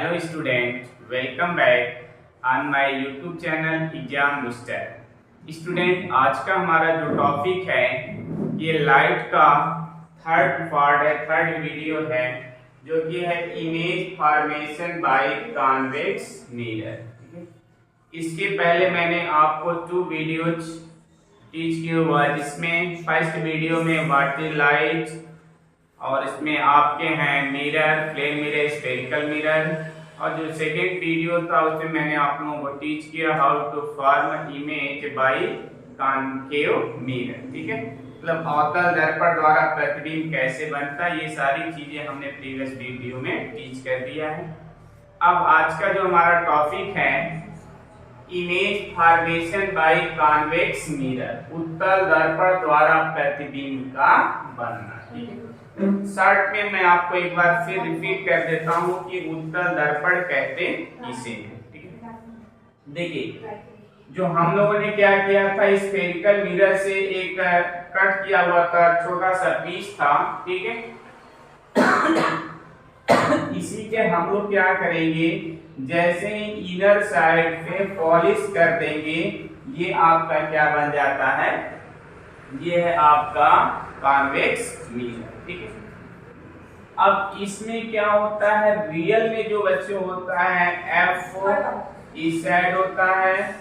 Hello student, welcome back on my YouTube channel exam booster. Student, आज का हमारा जो टॉपिक है ये लाइट का थर्ड पार्ट है, थर्ड वीडियो है, जो कि है image formation by convex mirror. इसके पहले मैंने आपको 2 वीडियोज टीच किया हुआ, जिसमें फर्स्ट वीडियो में व्हाट इज लाइट और इसमें आपके हैं mirror, plane mirror, spherical mirror, और जो सेकेंड वीडियो था उसमें मैंने आप लोगों को टीच किया how to form image by concave mirror. ठीक है, मतलब अवतल दर्पण द्वारा प्रतिबिंब कैसे बनता है, ये सारी चीजें हमने प्रीवियस वीडियो में टीच कर दिया है। अब आज का जो हमारा टॉपिक है image formation by convex mirror, उत्तल दर्पण द्वारा प्रतिबिंब का बनना। ठीक है, शॉर्ट में मैं आपको एक बार फिर रिपीट कर देता हूं कि उत्तल दर्पण कहते इसे। ठीक है, देखिए जो हम लोगों ने क्या किया था, स्फेरिकल मिरर से एक कट किया हुआ था, छोटा सा पीस था। ठीक है, इसी के हम लोग क्या करेंगे, जैसे ही इनर साइड पे पॉलिश कर देंगे, ये आपका क्या बन जाता है, ये है आपका कॉन्वेक्स मिरर। ठीक है, अब इसमें क्या होता है, रियल में जो बच्चे होता है F इस साइड होता है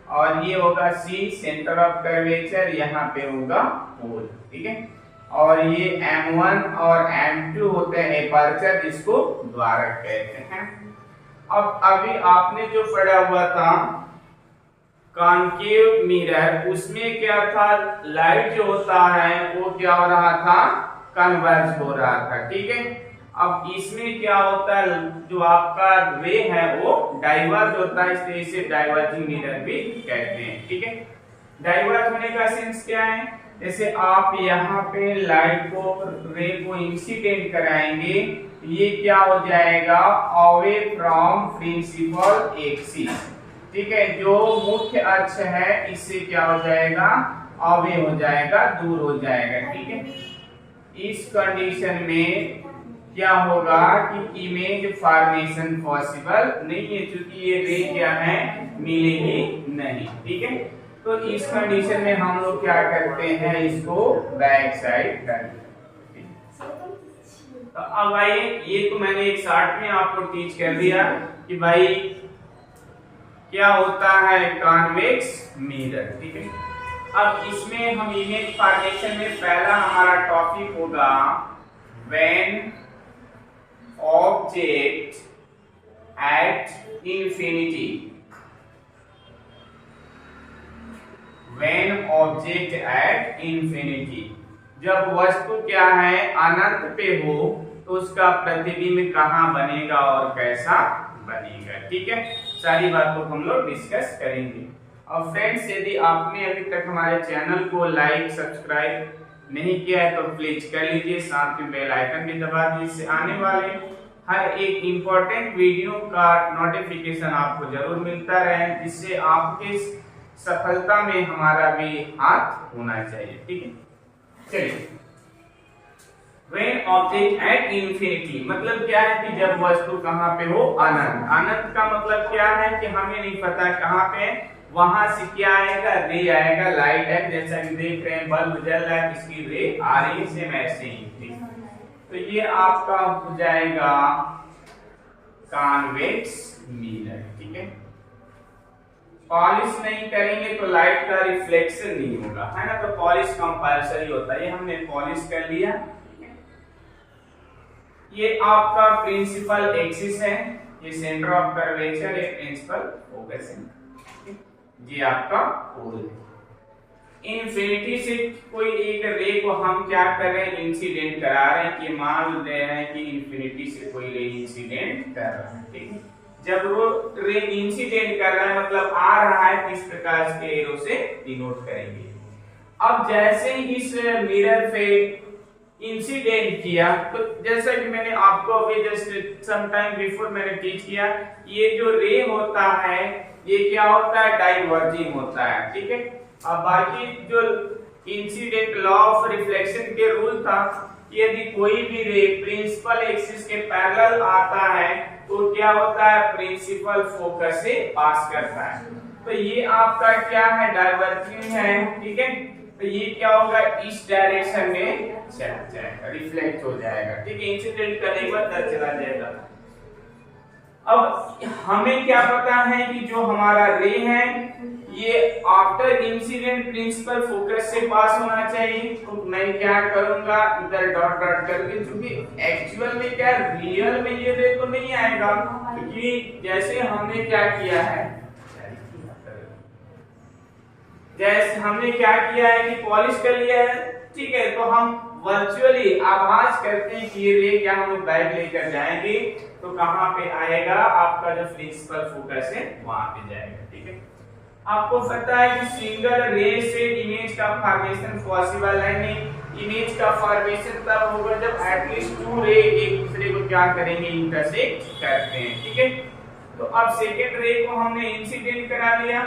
और ये होगा C सेंटर ऑफ कर्वेचर, यहाँ पे होगा पोल। ठीक है, और ये M1 और M2 होते हैं एपर्चर, जिसको द्वारक कहते हैं। अब अभी आपने जो पढ़ा हुआ था कॉनकेव मिरर, उसमें क्या था, लाइट जो होता है वो क्या हो रहा था, कन्वर्ज हो रहा था। ठीक है, अब इसमें क्या होता है, जो आपका रे है वो डाइवर्ज होता है, इसलिए इसे डाइवर्जिंग मिरर भी कहते हैं। ठीक है, डाइवर्ज होने का सेंस क्या है, जैसे आप यहाँ पे लाइट को, रे को इंसिडेंट कराएंगे, ये क्या हो जाएगा, अवे फ्रॉम प्रिंसिपल एक्सिस। ठीक है, जो मुख्य अक्ष है इससे क्या हो जाएगा, अवे हो जाएगा, दूर हो जाएगा। ठीक है, इस कंडीशन में क्या होगा कि इमेज फॉर्मेशन पॉसिबल नहीं है, क्योंकि ये रे क्या है, मिलेगी नहीं। ठीक है, तो इस कंडीशन में हम लोग क्या करते हैं, इसको बैक साइड करते हैं। तो अब आइए, ये तो मैंने एक शॉर्ट में आपको टीच कर दिया कि भाई क्या होता है कॉन्वेक्स मिरर। ठीक है, अब इसमें हम इमेज फॉर्मेशन में पहला हमारा टॉपिक होगा when object at infinity. When object at infinity, जब वस्तु क्या है, अनंत पे हो, तो उसका प्रतिबिंब कहाँ बनेगा और कैसा बनेगा। ठीक है, सारी बातों को हम लोग डिस्कस करेंगे। और फ्रेंड्स, यदि आपने अभी तक हमारे चैनल को लाइक सब्सक्राइब नहीं किया है तो प्लीज कर लीजिए, साथ में बेल आइकन भी दबा दीजिए, इससे आने वाले हर एक इंपॉर्टेंट वीडियो का नोटिफिकेशन आपको जरूर मिलता रहे, जिससे आपके सफलता में हमारा भी हाथ होना चाहिए। ठीक है, चलिए, व्हेन ऑब्जेक्ट एट इंफिनिटी मतलब क्या है कि जब वस्तु कहाँ पे हो, अनंत। अनंत का मतलब क्या है कि हमें नहीं पता कहाँ पे, वहां से क्या आएगा, रे आएगा, लाइट है, जैसा कि देख रहे हैं बल्ब जल रहा है, इसकी रे आ रही है, सेम ऐसे ही। तो ये आपका हो जाएगा कॉन्वेक्स मिरर। ठीक है, पॉलिश नहीं करेंगे तो लाइट का रिफ्लेक्शन नहीं होगा, है ना, तो पॉलिश कंपल्सरी होता है। ये हमने पॉलिश कर लिया। ये आपका प्रिंसिपल एक्सिस है, ये सेंटर ऑफ कर्वेचर, ये प्रिंसिपल फोकस है, ये आपका पोल है। इंफिनिटी से कोई एक रे को हम क्या कर रहे हैं, इंसिडेंट करा रहे हैं, कि मान ले रहे हैं कि इंफिनिटी से कोई रे इंसिडेंट कर रहा है। ठीक है, जब वो रे इंसिडेंट कर रहा है मतलब आ रहा है, किस प्रकार के एरो से डिनोट करेंगे। अब जैसे ही इस मिरर पे इंसिडेंट किया, तो जैसा कि मैंने आपको अभी जस्ट सम टाइम बिफोर मैंने टीच किया, ये जो रे होता है ये क्या होता है, डाइवर्जिंग होता है। ठीक है, अब बाकी जो इंसिडेंट लॉ ऑफ रिफ्लेक्शन के रूल था, यदि कोई भी रे प्रिंसिपल एक्सिस के पैरेलल आता है तो क्या होता है, प्रिंसिपल फोकस से पास करता है। तो ये आपका क्या है, डाइवर्जिंग है, ठीक है। तो ये क्या होगा, इस डायरेक्शन में चला जाएगा, रिफ्लेक्ट हो जाएगा, ठीक है, इंसिडेंट करने के बाद चला जाएगा। अब हमें क्या पता है कि जो हमारा रे है ये आफ्टर इंसिडेंट प्रिंसिपल फोकस से पास होना चाहिए। तो मैं क्या करूंगा, इधर डॉट डॉट करके, क्योंकि एक्चुअल में क्या, रियल में ये रे तो नहीं आएगा, क्योंकि जैसे हमने क्या किया है, जैसे हमने क्या किया है कि पॉलिश कर लिया है, ठीक है। तो हम वर्चुअली आभास करते हैं कि ये रे क्या हम बैग लेकर जाएंगे तो कहां पे आएगा, आपका जो प्रिंसिपल फोकस है वहां पे जाएगा, ठीक है। आपको पता है कि सिंगल रे से इमेज का फॉर्मेशन पॉसिबल है नहीं। इमेज का फॉर्मेशन तब होगा जब एटलीस्ट टू रे एक दूसरे को क्या करेंगे, इंटरसेक्ट करते हैं, ठीक है। तो अब सेकेंड रे को हमने इंसिडेंट करा लिया,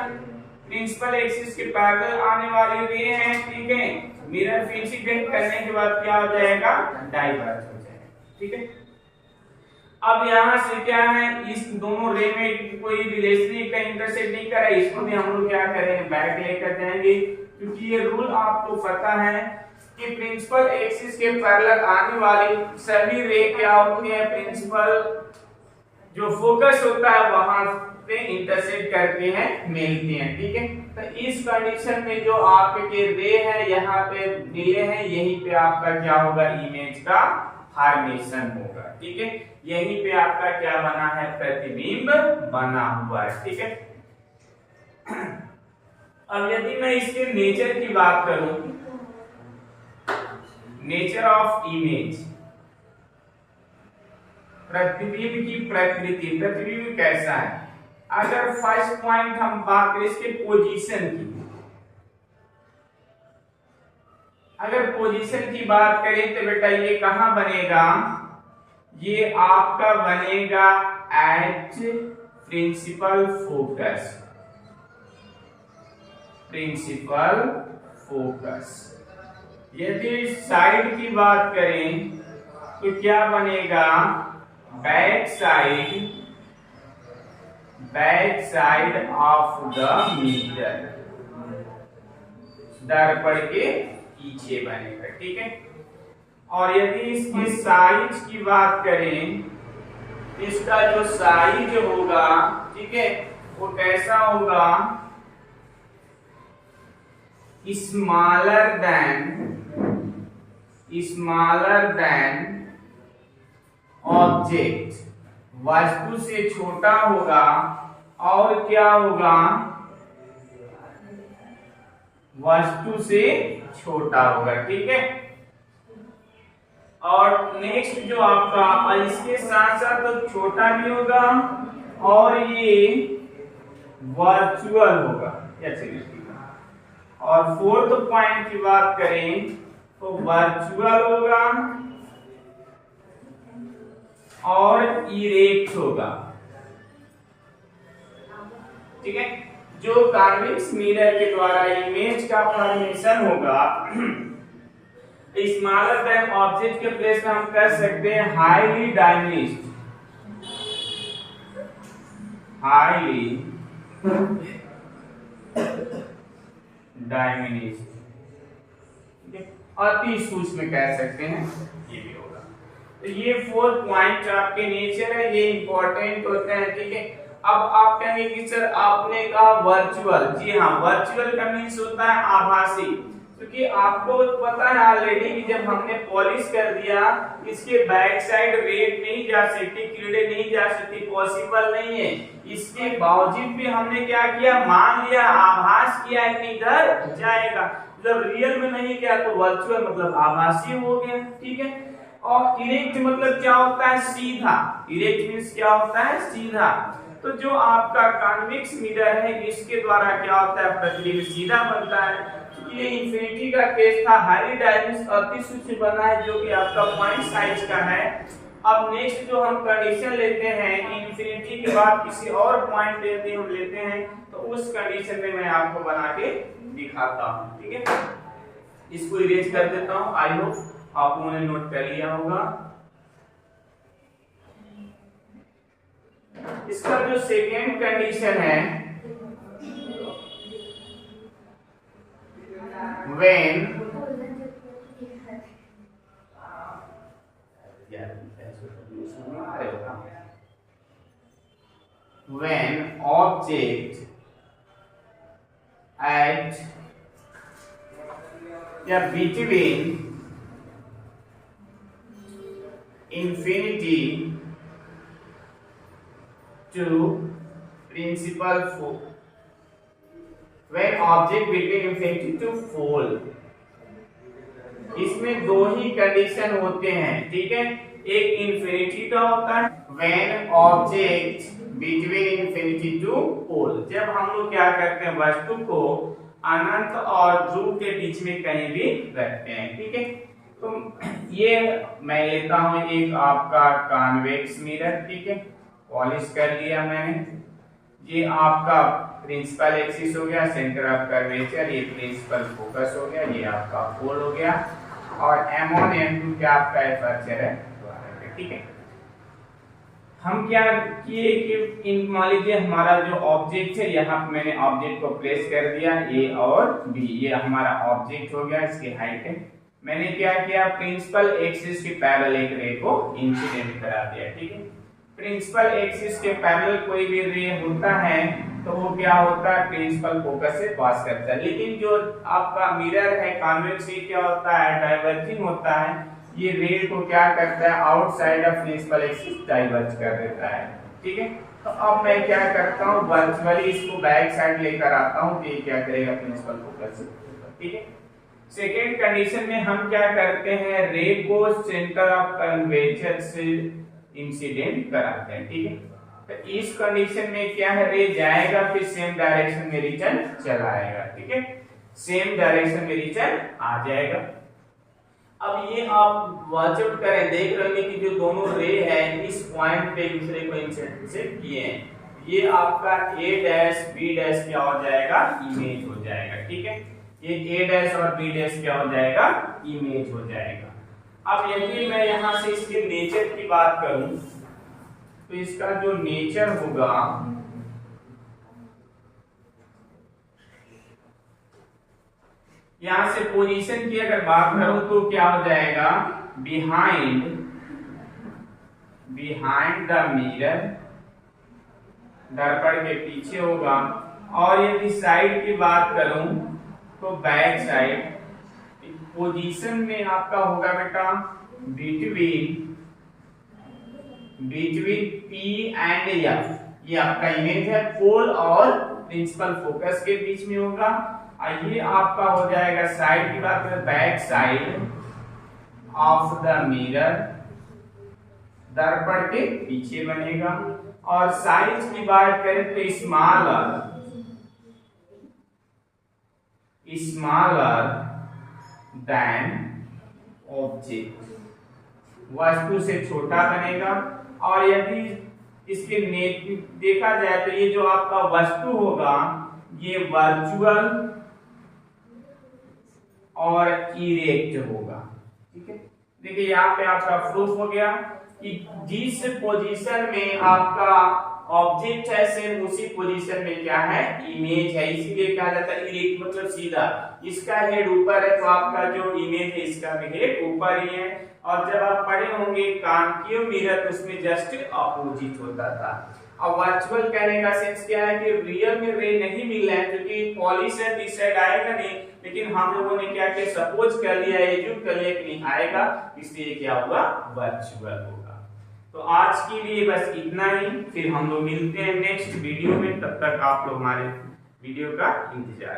प्रिंसिपल एक्सिस के पैरेलल आने वाली रे है, ठीक है। मिरर इंसिडेंट करने के बाद क्या हो जाएगा, डाइवर्ज हो जाएगा, ठीक है। अब यहाँ से क्या है, इस दोनों रे में कोई रिलेशन का इंटरसेक्ट नहीं करा, इसको भी हम लोग क्या करेंगे, बैक लेकर जाएंगे, क्योंकि ये रूल आपको पता है कि प्रिंसिपल एक्सिस के पैरेलल आने वाली सभी रे क्या होती है, प्रिंसिपल जो फोकस होता है वहां पे इंटरसेक्ट करते हैं, मिलते हैं, ठीक है। तो इस कंडीशन में जो आपके रे है यहाँ पे मिले हैं, यहीं पे आपका क्या होगा, इमेज का फॉर्मेशन होगा, ठीक है। यहीं पे आपका क्या बना है, प्रतिबिंब बना हुआ है, ठीक है। अब यदि मैं इसके नेचर की बात करूं, नेचर ऑफ इमेज, प्रतिबिंब की प्रकृति, प्रतिबिंब कैसा है। अगर फर्स्ट पॉइंट हम बात करें इसके पोजीशन की, अगर पोजीशन की बात करें तो बेटा ये कहां बनेगा, ये आपका बनेगा at principal focus, principal focus. यदि साइड की बात करें तो क्या बनेगा, back side, back side of the mirror, दर्पण के पीछे बनेगा, ठीक है। और यदि इसके साइज की बात करें, इसका जो साइज होगा, ठीक है, वो कैसा होगा, स्मॉलर देन ऑब्जेक्ट, वस्तु से छोटा होगा, और क्या होगा, वस्तु से छोटा होगा, ठीक है। और नेक्स्ट जो आपका, इसके साथ साथ तो छोटा भी होगा और ये वर्चुअल होगा, और फोर्थ पॉइंट की बात करें तो वर्चुअल होगा और इरेक्ट होगा, ठीक है। जो कॉन्वेक्स मिरर के द्वारा इमेज का फॉर्मेशन होगा, स्मॉलर देन ऑब्जेक्ट के प्लेस में हम कर सकते हैं हाईली डायमिनिस्ट, हाईली डायमिनिस्ट, अति सूक्ष्म कह सकते हैं, ये भी होगा। तो ये 4 पॉइंट आपके नेचर है, ये इंपॉर्टेंट होते हैं, ठीक है। अब आप कहेंगे कि सर आपने कहा वर्चुअल, जी हाँ, वर्चुअल का मीन्स होता है आभासी, क्योंकि आपको पता है ऑलरेडी कि जब हमने पॉलिश कर दिया, इसके बैक साइड रेड नहीं जा सकती, कीड़े नहीं जा सकती, पॉसिबल नहीं है। इसके बावजूद भी हमने क्या किया, मान लिया, आभास किया कि इधर जाएगा, जब रियल में नहीं गया तो वर्चुअल मतलब आभासी हो गया, ठीक है। और इरेक्ट मतलब क्या होता है, सीधा, इरेक्ट मींस क्या होता है, सीधा। तो जो आपका कॉन्वेक्स मिरर है, इसके द्वारा क्या होता है, प्रतिबिंब सीधा बनता है। ये इंफिनिटी का केस था, हाईली डायमिनिस्ट अति सूक्ष्म बना है, जो कि आपका पॉइंट साइज का है। अब नेक्स्ट जो हम कंडीशन लेते हैं, इंफिनिटी के बाद किसी और पॉइंट लेते हम लेते हैं, तो उस कंडीशन में मैं आपको बना के दिखाता हूं, ठीक है। इसको इरेज कर देता हूं, आई होप आप लोगों ने नोट कर लिया होगा। इसका जो सेकेंड कंडीशन है, when object at या between infinity to principal four, when object between infinity to pole, इसमें दो ही कंडीशन होते हैं, ठीक है। एक इन्फिनिटी का होता है when object between infinity to pole, जब हम लोग क्या करते हैं, वस्तु को अनंत और ध्रुव के बीच में कहीं भी रखते हैं, ठीक है। तो ये मैं लेता हूं एक आपका कॉन्वेक्स मिरर, ठीक है, पॉलिश कर लिया मैंने। ये आपका प्रिंसिपल एक्सिस हो गया, सेंटर ऑफ कर्वेचर, ये प्रिंसिपल फोकस हो गया, ये आपका पोल हो गया, और M1 M2 क्या आपका एपर्चर है, ठीक है। हम क्या किए कि मान लीजिए हमारा जो ऑब्जेक्ट है, यहाँ पे मैंने ऑब्जेक्ट को प्लेस कर दिया, ए और बी, ये हमारा ऑब्जेक्ट हो गया, इसकी हाइट है। मैंने क्या किया, प्रिंसिपल एक्सिस के पैरेलल एक रे को इंसिडेंट करा दिया, ठीक है। प्रिंसिपल एक्सिस के पैरेलल कोई भी रे होता है तो वो क्या होता है, प्रिंसिपल फोकस से पास करता है। लेकिन जो आपका मिरर है कॉन्वेक्स, ये क्या होता है, डाइवर्जिंग होता है, ये रे को क्या करता है, outside of principal axis diverge कर देता है, ठीक है। तो अब मैं क्या करता हूँ, वर्चुअली इसको बैक साइड लेकर आता हूँ, ये क्या करेगा, प्रिंसिपल फोकस से, ठीक है। सेकेंड कंडीशन में हम क्या करते हैं, रे को सेंटर ऑफ कर्वेचर से इंसिडेंट कराते हैं, ठीक है। तो इस कंडीशन में क्या है, रे जाएगा फिर सेम डायरेक्शन में रिटर्न चला आएगा, ठीक है, सेम डायरेक्शन में रिटर्न आ जाएगा। अब ये आप वॉच आउट करें, देख रहे हैं कि जो दोनों रे है इस पॉइंट पे एक दूसरे को इंटरसेक्ट किए हैं, ये आपका a डैश b डैश क्या हो जाएगा, इमेज हो जाएगा, ठीक है। ये a डैश और b डैश क्या हो जाएगा, इमेज हो जाएगा। अब यदि मैं यहां से इसके नेचर की बात करूं तो इसका जो नेचर होगा, यहां से पोजीशन की अगर बात करूं तो क्या हो जाएगा, बिहाइंड द मिरर, दर्पण के पीछे होगा। और यदि साइड की बात करूं तो बैक साइड, पोजीशन में आपका होगा बेटा बिटवीन P एंड F, ये आपका इमेज है, पोल और प्रिंसिपल फोकस के बीच में होगा। ये आपका हो जाएगा, साइड की बात करें, back side of the mirror, दर्पण के पीछे बनेगा। और साइज की बात करें तो स्मॉलर देन ऑब्जेक्ट, वस्तु से छोटा बनेगा। और यदि इसके देखा जाए तो ये जो आपका वस्तु होगा ये वर्चुअल और इरेक्ट होगा, ठीक है। देखिए यहाँ पे आपका प्रूफ हो गया कि जिस पोजीशन में आपका ऑब्जेक्ट है सेम उसी पोजीशन में क्या है, इमेज है, इसीलिए कहा जाता है इरेक्ट, मतलब सीधा। इसका हेड ऊपर है तो आपका जो इमेज है इसका भी हेड ऊपर ही है। और जब आप पढ़े होंगे कॉन्केव मिरर तो उसमें जस्ट अपोजिट होता था। अब वर्चुअल कहने का सेंस क्या है कि रियल में रे नहीं मिल रहा है, क्योंकि पॉलिश है इस साइड आएगा नहीं, लेकिन हम लोगों ने क्या किया, सपोज कर लिया, एज्यूम कर लिया कि नहीं आएगा, इसलिए क्या होगा, वर्चुअल होगा। तो आज के लिए बस इतना ही, फिर हम लोग मिलते हैं नेक्स्ट वीडियो में। तब तक आप लोग हमारे वीडियो का इंतजार